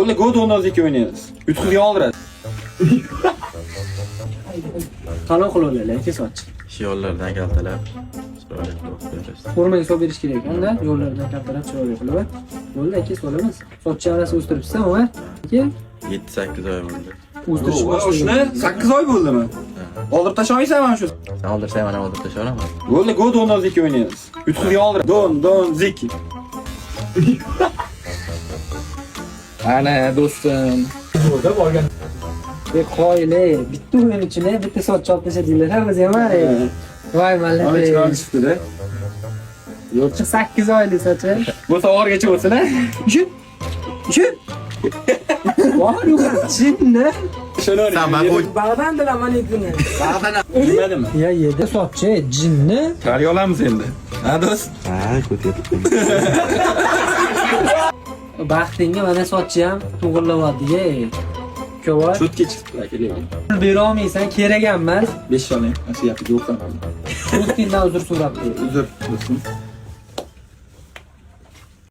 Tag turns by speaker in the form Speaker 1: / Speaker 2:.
Speaker 1: Bo'ldi, God 12 o'ynaymiz. Yutqizga oldiradi.
Speaker 2: Qanoq qiloladi, kesoch.
Speaker 3: Yo'llardan kaltalab chiroyli qilib berasiz.
Speaker 2: Forma hisob berish kerak ekanda, yo'llardan kaltalab chiroyli qilib. Bo'ldi, aka solamiz. Sochchi arasi o'stiribsiz, Umar. Aka,
Speaker 3: 7-8 oy bo'ldi.
Speaker 2: o'stirish
Speaker 1: Shuni 8 oy bo'ldimi? Oldirib tashlamaysan mana shu.
Speaker 3: Sen oldirsang mana oldirib tashlayveraman.
Speaker 1: Bo'ldi, God 12 o'ynaymiz. Yutqizga oldiradi. Don Ziki.
Speaker 2: ana do'stim.
Speaker 1: Bo'ldi, borgan.
Speaker 2: Qoyile, bitta o'yin ichida bitta soch olib tashladinglar, biz ham var. Voy
Speaker 1: Mana
Speaker 2: mallaka.
Speaker 1: chiroyli chiqdi-da.
Speaker 2: Yo'qchi 8 oylik sochi.
Speaker 1: Bo'lsa og'irgacha bo'lsin-a. Shu.
Speaker 2: Voy, chinni.
Speaker 1: Shuni
Speaker 3: Sen ben bu
Speaker 2: Bag'dan dilaman ekuni.
Speaker 1: Yemadimi?
Speaker 2: Ya yedi sochi, jinni.
Speaker 1: Qari olamiz endi. Ha, do'st.
Speaker 3: ha, ko'tyapti.
Speaker 2: Baxtingga mana sochi ham to'g'irlayapti. Ko'var.
Speaker 1: Sutga chiqdi lekin.
Speaker 2: Bera olmaysan, kerak emas.
Speaker 1: 5 so'm. Nasib yo'q.
Speaker 2: Do'stingdan uzr so'rab qo'y.
Speaker 1: Uzr, do'stim.